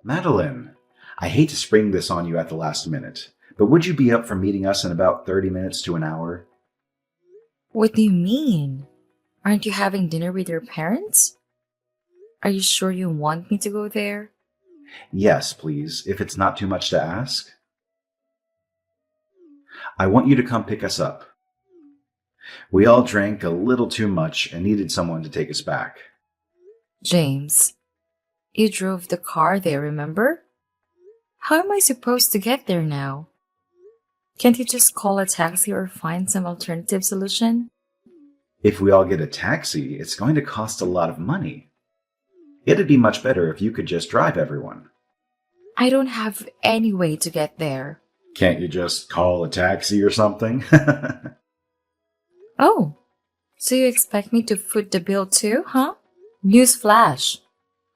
Madeline, I hate to spring this on you at the last minute, but would you be up for meeting us in about 30 minutes to an hour? What do you mean? Aren't you having dinner with your parents? Are you sure you want me to go there? Yes, please, if it's not too much to ask. I want you to come pick us up. We all drank a little too much and needed someone to take us back. James, you drove the car there, remember? How am I supposed to get there now? Can't you just call a taxi or find some alternative solution? If we all get a taxi, it's going to cost a lot of money. It'd be much better if you could just drive everyone. I don't have any way to get there. Can't you just call a taxi or something? Oh, so you expect me to foot the bill too, huh? Newsflash.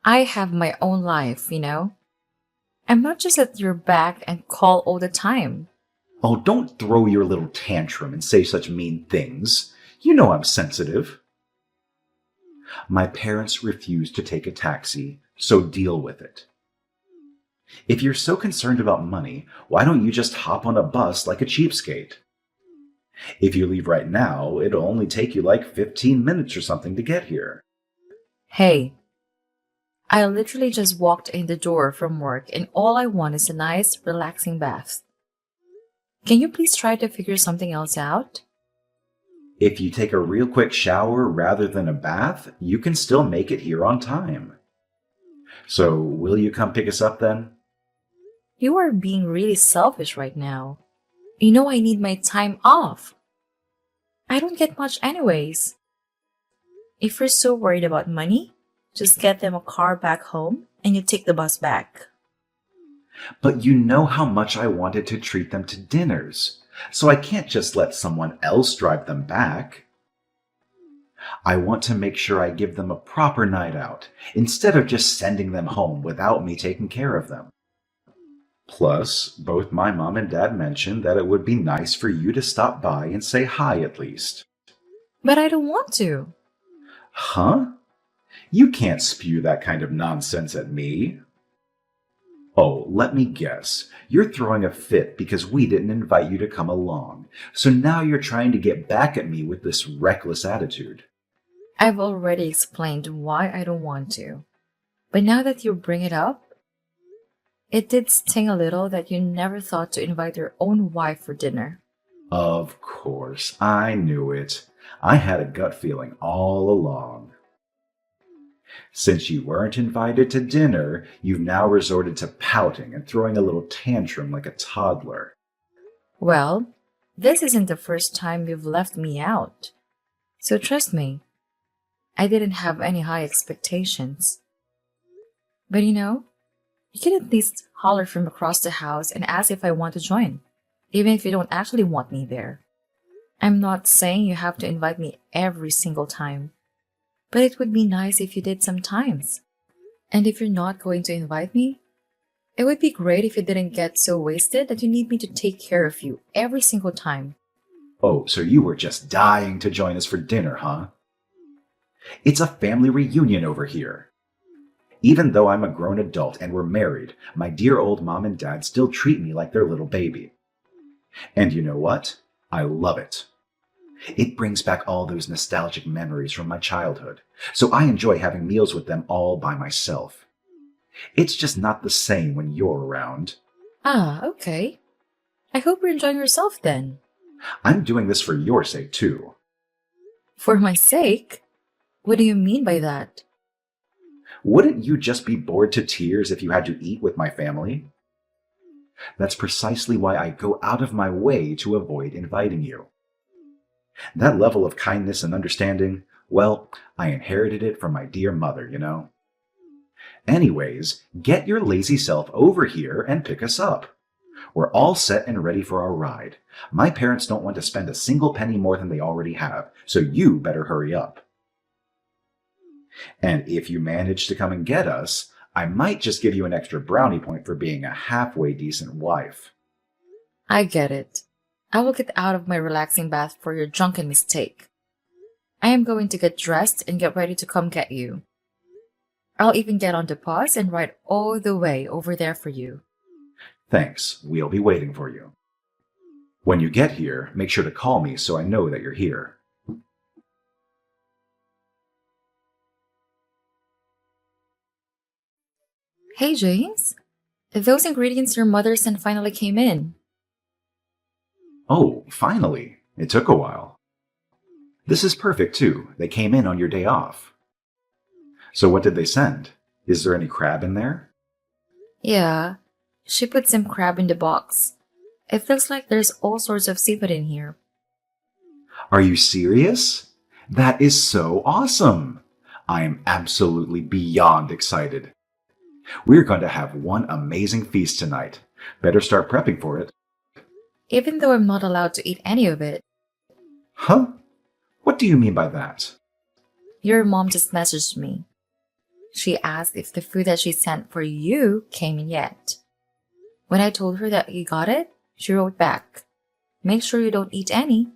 I have my own life. I'm not just at your back and call all the time. Oh, don't throw your little tantrum and say such mean things. You know I'm sensitive. My parents refused to take a taxi, so deal with it. If you're so concerned about money, why don't you just hop on a bus like a cheapskate? If you leave right now, it'll only take you like 15 minutes or something to get here. Hey, I literally just walked in the door from work and all I want is a nice, relaxing bath. Can you please try to figure something else out? If you take a real quick shower rather than a bath, you can still make it here on time. So, will you come pick us up then? You are being really selfish right now. You know I need my time off. I don't get much anyways. If you're so worried about money, just get them a car back home and you take the bus back. But you know how much I wanted to treat them to dinners, so I can't just let someone else drive them back. I want to make sure I give them a proper night out, instead of just sending them home without me taking care of them. Plus, both my mom and dad mentioned that it would be nice for you to stop by and say hi at least. But I don't want to. Huh? You can't spew that kind of nonsense at me. Oh, let me guess. You're throwing a fit because we didn't invite you to come along, so now you're trying to get back at me with this reckless attitude. I've already explained why I don't want to. But now that you bring it up, it did sting a little that you never thought to invite your own wife for dinner. Of course, I knew it. I had a gut feeling all along. Since you weren't invited to dinner, you've now resorted to pouting and throwing a little tantrum like a toddler. Well, this isn't the first time you've left me out. So trust me, I didn't have any high expectations. But you can at least holler from across the house and ask if I want to join, even if you don't actually want me there. I'm not saying you have to invite me every single time, but it would be nice if you did sometimes. And if you're not going to invite me, it would be great if you didn't get so wasted that you need me to take care of you every single time. Oh, so you were just dying to join us for dinner, huh? It's a family reunion over here. Even though I'm a grown adult and we're married, my dear old mom and dad still treat me like their little baby. And you know what? I love it. It brings back all those nostalgic memories from my childhood, so I enjoy having meals with them all by myself. It's just not the same when you're around. Ah, okay. I hope you're enjoying yourself then. I'm doing this for your sake, too. For my sake? What do you mean by that? Wouldn't you just be bored to tears if you had to eat with my family? That's precisely why I go out of my way to avoid inviting you. That level of kindness and understanding, well, I inherited it from my dear mother. Anyways, get your lazy self over here and pick us up. We're all set and ready for our ride. My parents don't want to spend a single penny more than they already have, so you better hurry up. And if you manage to come and get us, I might just give you an extra brownie point for being a halfway decent wife. I get it. I will get out of my relaxing bath for your drunken mistake. I am going to get dressed and get ready to come get you. I'll even get on the bus and ride all the way over there for you. Thanks, we'll be waiting for you. When you get here, make sure to call me so I know that you're here. Hey, James. Those ingredients your mother sent finally came in. Oh, finally. It took a while. This is perfect, too. They came in on your day off. So what did they send? Is there any crab in there? Yeah, she put some crab in the box. It looks like there's all sorts of seafood in here. Are you serious? That is so awesome! I am absolutely beyond excited. We're going to have one amazing feast tonight. Better start prepping for it. Even though I'm not allowed to eat any of it. Huh? What do you mean by that? Your mom just messaged me. She asked if the food that she sent for you came in yet. When I told her that you got it, she wrote back, "Make sure you don't eat any.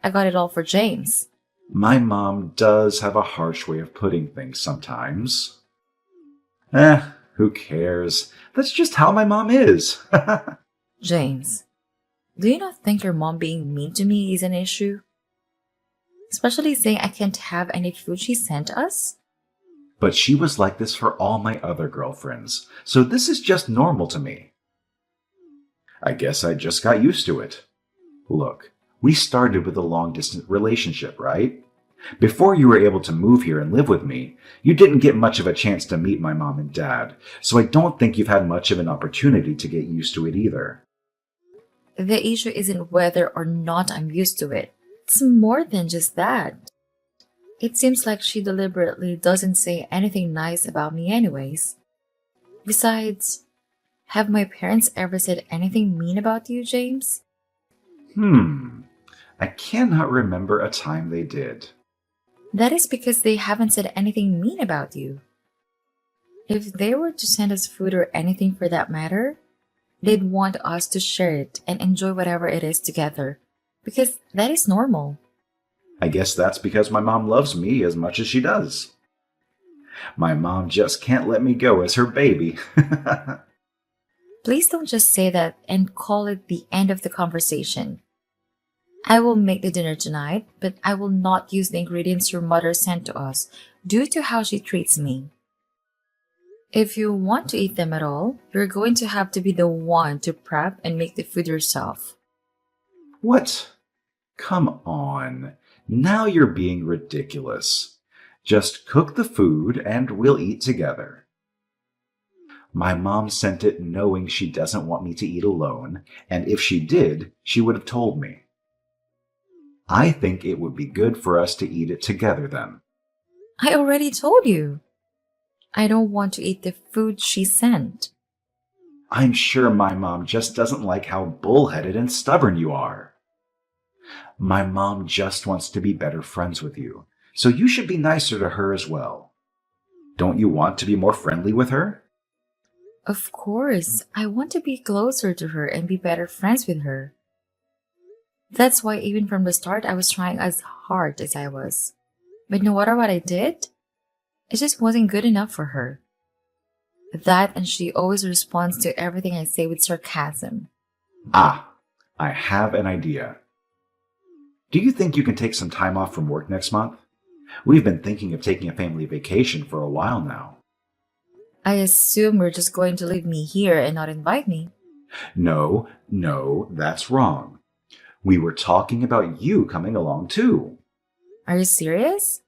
I got it all for James." My mom does have a harsh way of putting things sometimes. Who cares? That's just how my mom is. James, do you not think your mom being mean to me is an issue? Especially saying I can't have any food she sent us? But she was like this for all my other girlfriends, so this is just normal to me. I guess I just got used to it. Look, we started with a long-distance relationship, right? Before you were able to move here and live with me, you didn't get much of a chance to meet my mom and dad, so I don't think you've had much of an opportunity to get used to it either. The issue isn't whether or not I'm used to it. It's more than just that. It seems like she deliberately doesn't say anything nice about me anyways. Besides, have my parents ever said anything mean about you, James? I cannot remember a time they did. That is because they haven't said anything mean about you. If they were to send us food or anything for that matter, they'd want us to share it and enjoy whatever it is together, because that is normal. I guess that's because my mom loves me as much as she does. My mom just can't let me go as her baby. Please don't just say that and call it the end of the conversation. I will make the dinner tonight, but I will not use the ingredients your mother sent to us due to how she treats me. If you want to eat them at all, you're going to have to be the one to prep and make the food yourself. What? Come on. Now you're being ridiculous. Just cook the food and we'll eat together. My mom sent it knowing she doesn't want me to eat alone, and if she did, she would have told me. I think it would be good for us to eat it together then. I already told you. I don't want to eat the food she sent. I'm sure my mom just doesn't like how bullheaded and stubborn you are. My mom just wants to be better friends with you, so you should be nicer to her as well. Don't you want to be more friendly with her? Of course, I want to be closer to her and be better friends with her. That's why even from the start I was trying as hard as I was. But no matter what I did, it just wasn't good enough for her. That and she always responds to everything I say with sarcasm. I have an idea. Do you think you can take some time off from work next month? We've been thinking of taking a family vacation for a while now. I assume you're just going to leave me here and not invite me. No, that's wrong. We were talking about you coming along too. Are you serious?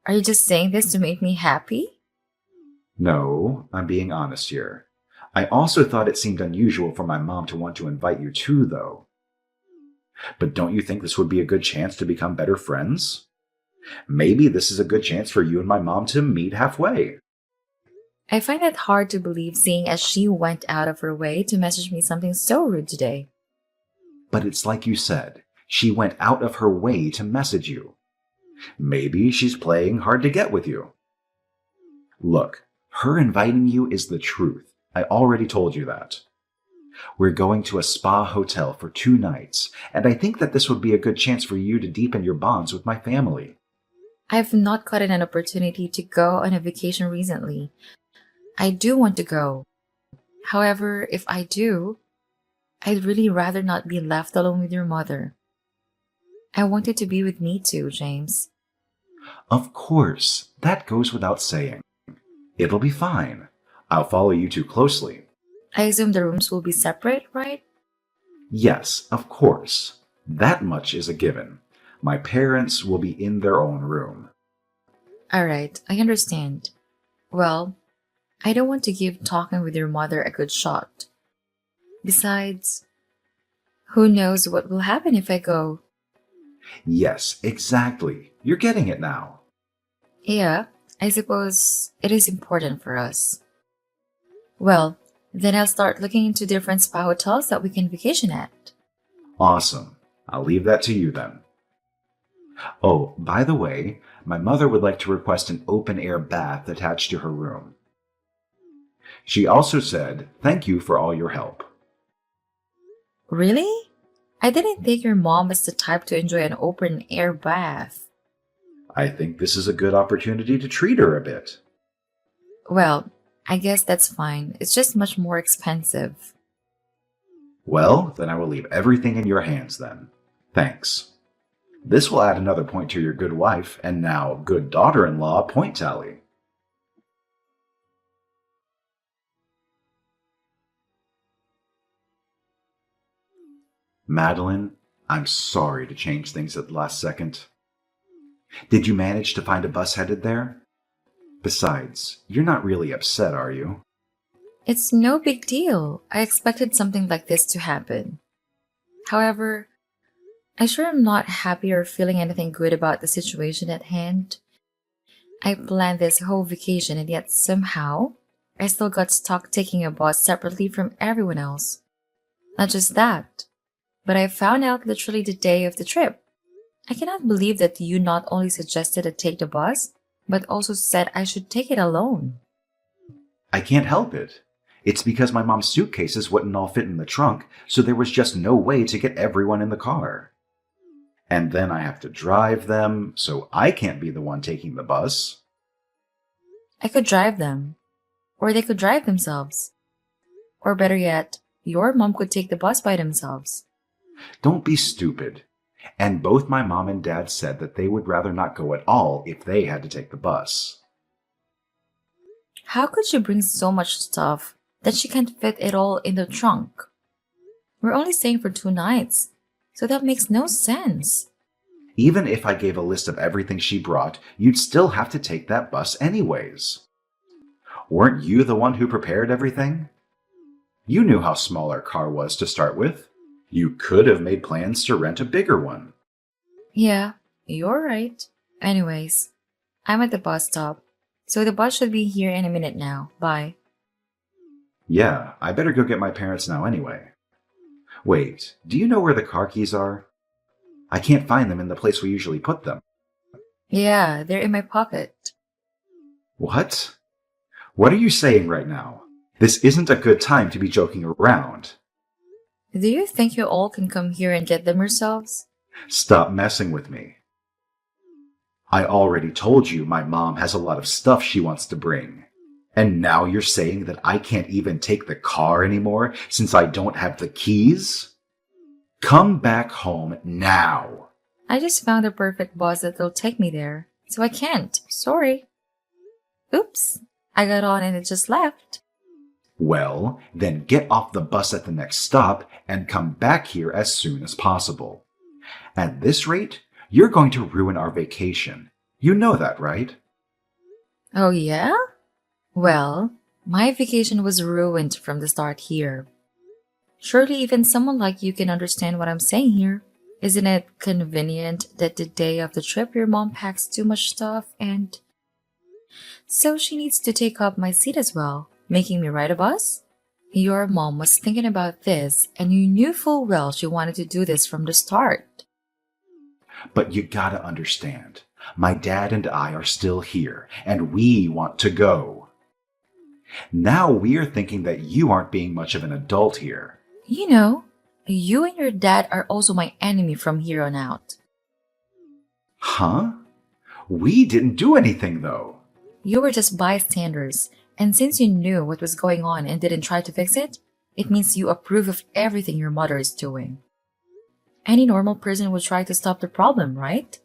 Are you just saying this to make me happy? No, I'm being honest here. I also thought it seemed unusual for my mom to want to invite you too, though. But don't you think this would be a good chance to become better friends? Maybe this is a good chance for you and my mom to meet halfway. I find it hard to believe seeing as she went out of her way to message me something so rude today. But it's like you said, she went out of her way to message you. Maybe she's playing hard to get with you. Look, her inviting you is the truth. I already told you that. We're going to a spa hotel for 2 nights, and I think that this would be a good chance for you to deepen your bonds with my family. I've not gotten an opportunity to go on a vacation recently. I do want to go. However, if I do, I'd really rather not be left alone with your mother. I want you to be with me too, James. Of course, that goes without saying. It'll be fine. I'll follow you two closely. I assume the rooms will be separate, right? Yes, of course. That much is a given. My parents will be in their own room. Alright, I understand. Well, I don't want to give talking with your mother a good shot. Besides, who knows what will happen if I go? Yes, exactly. You're getting it now. Yeah, I suppose it is important for us. Well, then I'll start looking into different spa hotels that we can vacation at. Awesome. I'll leave that to you then. Oh, by the way, my mother would like to request an open-air bath attached to her room. She also said, thank you for all your help. Really? I didn't think your mom was the type to enjoy an open air bath. I think this is a good opportunity to treat her a bit. Well, I guess that's fine. It's just much more expensive. Well, then I will leave everything in your hands then. Thanks. This will add another point to your good wife and now good daughter-in-law point tally. Madeline, I'm sorry to change things at the last second. Did you manage to find a bus headed there? Besides, you're not really upset, are you? It's no big deal. I expected something like this to happen. However, I sure am not happy or feeling anything good about the situation at hand. I planned this whole vacation and yet somehow I still got stuck taking a bus separately from everyone else. Not just that, but I found out literally the day of the trip. I cannot believe that you not only suggested I take the bus, but also said I should take it alone. I can't help it. It's because my mom's suitcases wouldn't all fit in the trunk, so there was just no way to get everyone in the car. And then I have to drive them, so I can't be the one taking the bus. I could drive them. Or they could drive themselves. Or better yet, your mom could take the bus by themselves. Don't be stupid. And both my mom and dad said that they would rather not go at all if they had to take the bus. How could she bring so much stuff that she can't fit it all in the trunk? We're only staying for 2 nights, so that makes no sense. Even if I gave a list of everything she brought, you'd still have to take that bus anyways. Weren't you the one who prepared everything? You knew how small our car was to start with. You could have made plans to rent a bigger one. Yeah, you're right. Anyways, I'm at the bus stop, so the bus should be here in a minute now. Bye. Yeah, I better go get my parents now anyway. Wait, do you know where the car keys are? I can't find them in the place we usually put them. Yeah, they're in my pocket. What? What are you saying right now? This isn't a good time to be joking around. Do you think you all can come here and get them yourselves? Stop messing with me. I already told you my mom has a lot of stuff she wants to bring. And now you're saying that I can't even take the car anymore since I don't have the keys? Come back home now. I just found the perfect bus that'll take me there, so I can't. Sorry. Oops, I got on and it just left. Well, then get off the bus at the next stop and come back here as soon as possible. At this rate, you're going to ruin our vacation. You know that, right? Oh yeah? Well, my vacation was ruined from the start here. Surely even someone like you can understand what I'm saying here. Isn't it convenient that the day of the trip your mom packs too much stuff and so she needs to take up my seat as well, making me ride a bus? Your mom was thinking about this and you knew full well she wanted to do this from the start. But you gotta understand, my dad and I are still here, and we want to go. Now we're thinking that you aren't being much of an adult here. You know, you and your dad are also my enemy from here on out. Huh? We didn't do anything, though. You were just bystanders, and since you knew what was going on and didn't try to fix it, it means you approve of everything your mother is doing. Any normal person would try to stop the problem, right?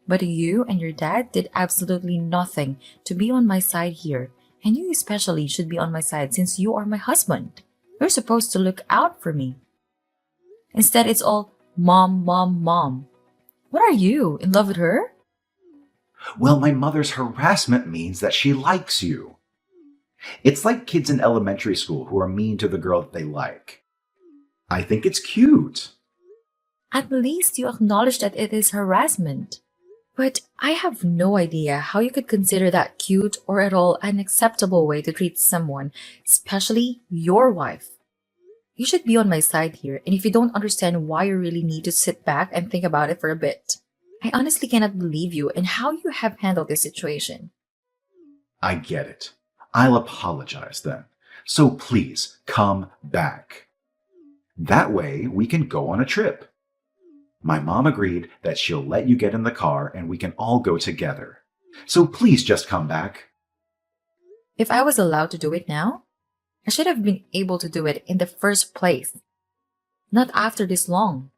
But you and your dad did absolutely nothing to be on my side here, and you especially should be on my side since you are my husband. You're supposed to look out for me. Instead, it's all mom, mom, mom. What are you, in love with her? Well, my mother's harassment means that she likes you. It's like kids in elementary school who are mean to the girl that they like. I think it's cute. At least you acknowledge that it is harassment. But I have no idea how you could consider that cute or at all an acceptable way to treat someone, especially your wife. You should be on my side here, and if you don't understand why, you really need to sit back and think about it for a bit. I honestly cannot believe you and how you have handled this situation. I get it. I'll apologize then. So please come back. That way we can go on a trip. My mom agreed that she'll let you get in the car and we can all go together. So please just come back. If I was allowed to do it now, I should have been able to do it in the first place. Not after this long.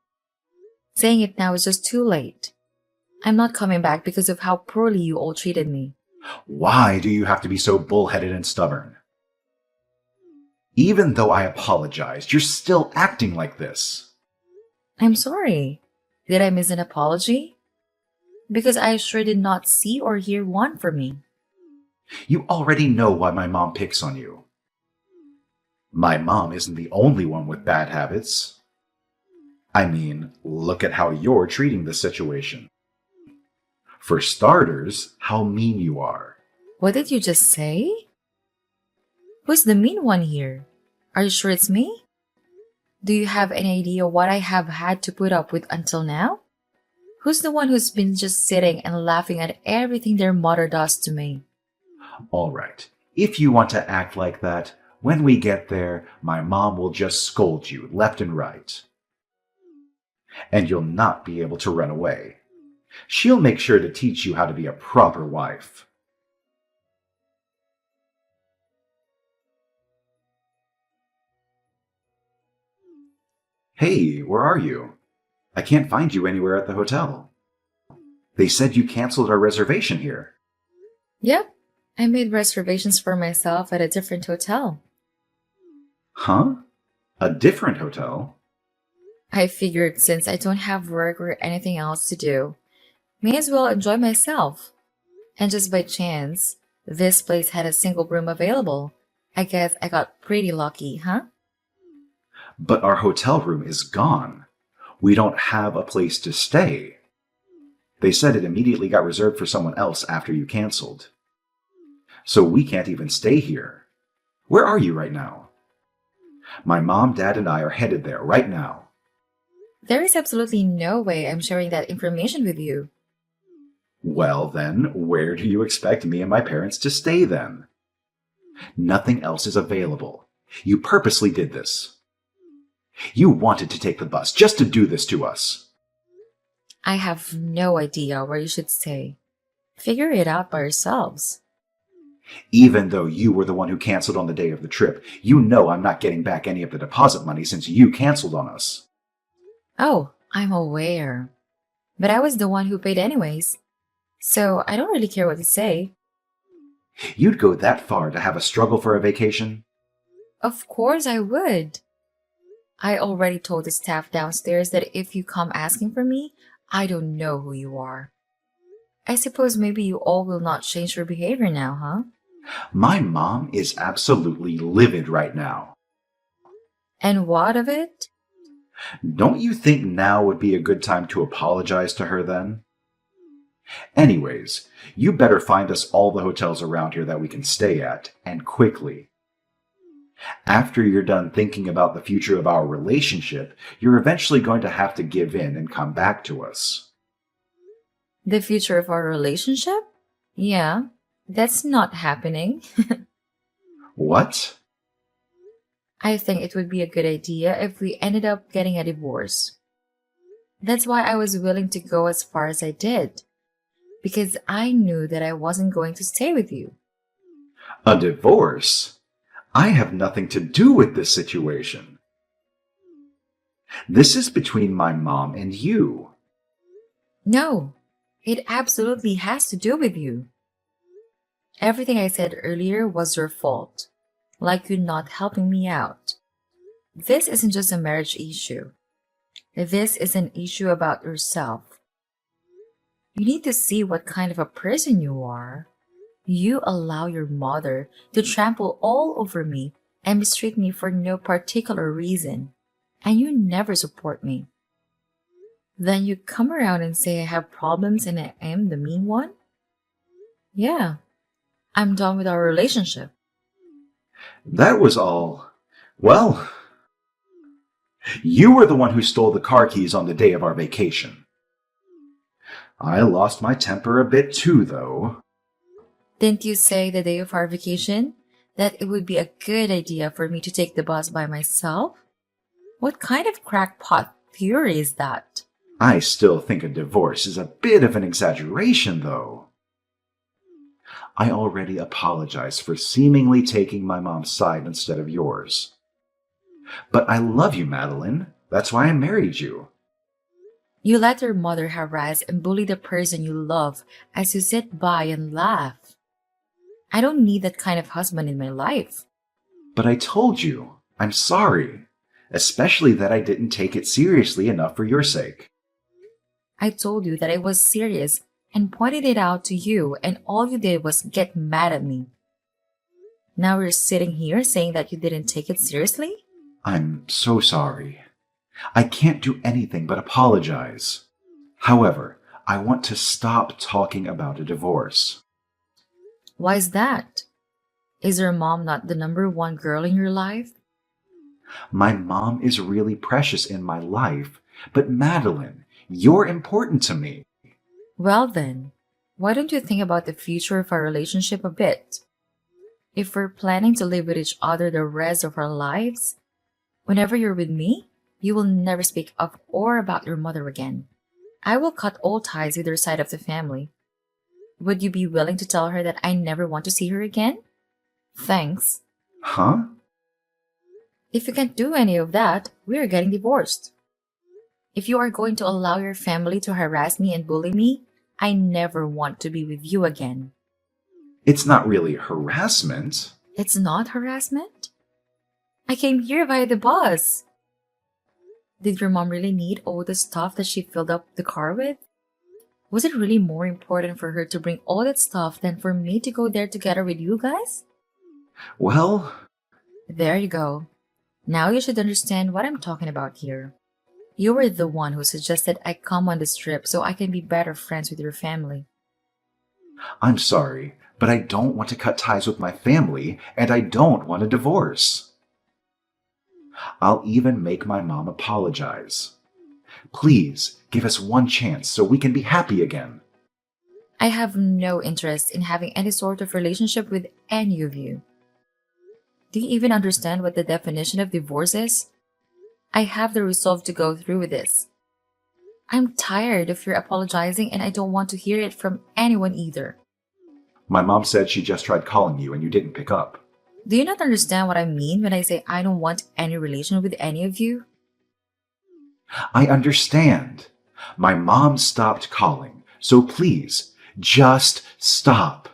Saying it now is just too late. I'm not coming back because of how poorly you all treated me. Why do you have to be so bullheaded and stubborn? Even though I apologized, you're still acting like this. I'm sorry. Did I miss an apology? Because I sure did not see or hear one from me. You already know why my mom picks on you. My mom isn't the only one with bad habits. I mean, look at how you're treating the situation. For starters, how mean you are. What did you just say? Who's the mean one here? Are you sure it's me? Do you have any idea what I have had to put up with until now? Who's the one who's been just sitting and laughing at everything their mother does to me? All right, if you want to act like that, when we get there, my mom will just scold you left and right. And you'll not be able to run away. She'll make sure to teach you how to be a proper wife. Hey, where are you? I can't find you anywhere at the hotel. They said you canceled our reservation here. Yep, I made reservations for myself at a different hotel. Huh? A different hotel? I figured since I don't have work or anything else to do, may as well enjoy myself. And just by chance, this place had a single room available. I guess I got pretty lucky, huh? But our hotel room is gone. We don't have a place to stay. They said it immediately got reserved for someone else after you canceled. So we can't even stay here. Where are you right now? My mom, dad, and I are headed there right now. There is absolutely no way I'm sharing that information with you. Well then, where do you expect me and my parents to stay then? Nothing else is available. You purposely did this. You wanted to take the bus just to do this to us. I have no idea where you should stay. Figure it out by yourselves. Even though you were the one who canceled on the day of the trip, you know I'm not getting back any of the deposit money since you canceled on us. Oh, I'm aware. But I was the one who paid anyways. So I don't really care what you say. You'd go that far to have a struggle for a vacation? Of course I would. I already told the staff downstairs that if you come asking for me, I don't know who you are. I suppose maybe you all will not change your behavior now, huh? My mom is absolutely livid right now. And what of it? Don't you think now would be a good time to apologize to her then? Anyways, you better find us all the hotels around here that we can stay at, and quickly. After you're done thinking about the future of our relationship, you're eventually going to have to give in and come back to us. The future of our relationship? Yeah, that's not happening. What? I think it would be a good idea if we ended up getting a divorce. That's why I was willing to go as far as I did. because I knew that I wasn't going to stay with you. A divorce? I have nothing to do with this situation. This is between my mom and you. No, it absolutely has to do with you. Everything I said earlier was your fault, like you not helping me out. This isn't just a marriage issue. This is an issue about yourself. You need to see what kind of a person you are. You allow your mother to trample all over me and mistreat me for no particular reason, and you never support me. Then you come around and say I have problems and I am the mean one? Yeah, I'm done with our relationship. That was all. Well, you were the one who stole the car keys on the day of our vacation. I lost my temper a bit too, though. Didn't you say the day of our vacation that it would be a good idea for me to take the bus by myself? What kind of crackpot theory is that? I still think a divorce is a bit of an exaggeration, though. I already apologized for seemingly taking my mom's side instead of yours. But I love you, Madeline. That's why I married you. You let your mother harass and bully the person you love as you sit by and laugh. I don't need that kind of husband in my life. But I told you, I'm sorry. Especially that I didn't take it seriously enough for your sake. I told you that I was serious and pointed it out to you, and all you did was get mad at me. Now you're sitting here saying that you didn't take it seriously? I'm so sorry. I can't do anything but apologize. However, I want to stop talking about a divorce. Why is that? Is your mom not the number one girl in your life? My mom is really precious in my life, but Madeline, you're important to me. Well then, why don't you think about the future of our relationship a bit? If we're planning to live with each other the rest of our lives, whenever you're with me, you will never speak of or about your mother again. I will cut all ties with her side of the family. Would you be willing to tell her that I never want to see her again? Thanks. Huh? If you can't do any of that, we are getting divorced. If you are going to allow your family to harass me and bully me, I never want to be with you again. It's not really harassment. It's not harassment? I came here via the bus. Did your mom really need all the stuff that she filled up the car with? Was it really more important for her to bring all that stuff than for me to go there together with you guys? Well, There you go. Now you should understand what I'm talking about here. You were the one who suggested I come on this trip so I can be better friends with your family. I'm sorry, but I don't want to cut ties with my family, and I don't want a divorce. I'll even make my mom apologize. Please give us one chance so we can be happy again. I have no interest in having any sort of relationship with any of you. Do you even understand what the definition of divorce is? I have the resolve to go through with this. I'm tired of your apologizing and I don't want to hear it from anyone either. My mom said she just tried calling you and you didn't pick up. Do you not understand what I mean when I say I don't want any relation with any of you? I understand. My mom stopped calling, so please, just stop.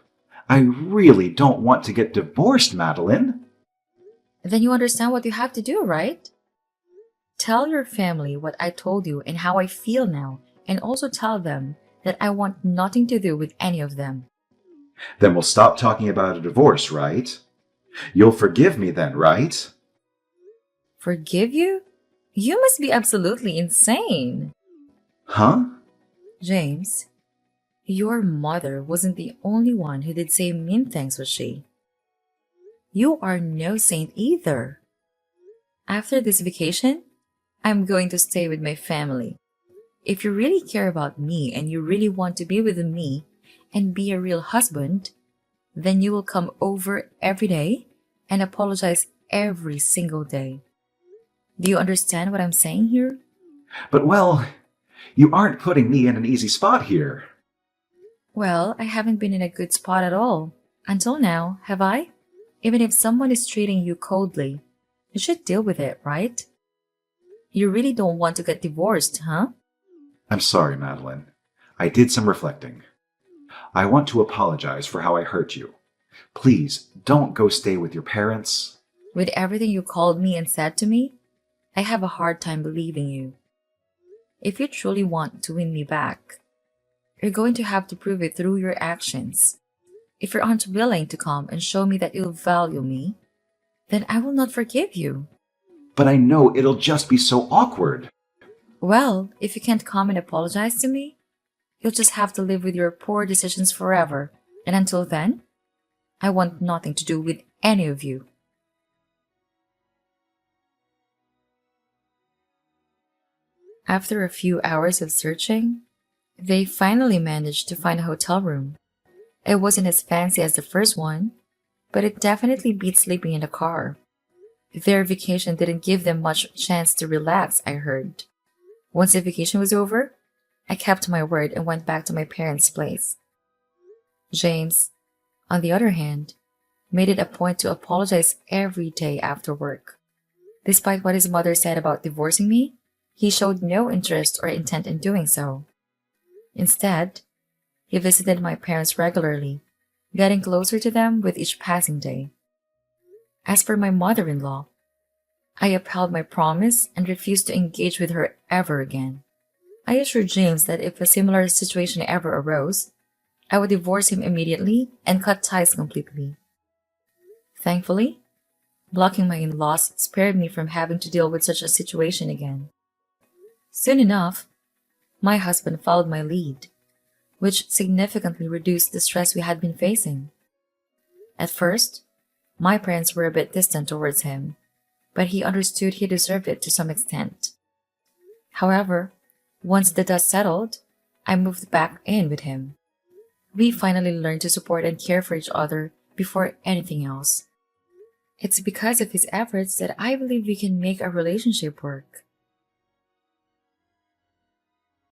I really don't want to get divorced, Madeline. Then you understand what you have to do, right? Tell your family what I told you and how I feel now, and also tell them that I want nothing to do with any of them. Then we'll stop talking about a divorce, right? You'll forgive me then, right? Forgive you? You must be absolutely insane. Huh? James, your mother wasn't the only one who did say mean things, was she? You are no saint either. After this vacation, I'm going to stay with my family. If you really care about me and you really want to be with me and be a real husband, then you will come over every day and apologize every single day. Do you understand what I'm saying here? But well, you aren't putting me in an easy spot here. Well, I haven't been in a good spot at all. Until now, have I? Even if someone is treating you coldly, you should deal with it, right? You really don't want to get divorced, huh? I'm sorry, Madeline. I did some reflecting. I want to apologize for how I hurt you. Please don't go stay with your parents. With everything you called me and said to me, I have a hard time believing you. If you truly want to win me back, you're going to have to prove it through your actions. If you aren't willing to come and show me that you value me, then I will not forgive you. But I know it'll just be so awkward. Well, if you can't come and apologize to me, you'll just have to live with your poor decisions forever. And until then, I want nothing to do with any of you. After a few hours of searching, they finally managed to find a hotel room. It wasn't as fancy as the first one, but it definitely beat sleeping in a car. Their vacation didn't give them much chance to relax, I heard. Once the vacation was over, I kept my word and went back to my parents' place. James, on the other hand, made it a point to apologize every day after work. Despite what his mother said about divorcing me, he showed no interest or intent in doing so. Instead, he visited my parents regularly, getting closer to them with each passing day. As for my mother-in-law, I upheld my promise and refused to engage with her ever again. I assured James that if a similar situation ever arose, I would divorce him immediately and cut ties completely. Thankfully, blocking my in-laws spared me from having to deal with such a situation again. Soon enough, my husband followed my lead, which significantly reduced the stress we had been facing. At first, my parents were a bit distant towards him, but he understood he deserved it to some extent. However, once the dust settled, I moved back in with him. We finally learned to support and care for each other before anything else. It's because of his efforts that I believe we can make our relationship work.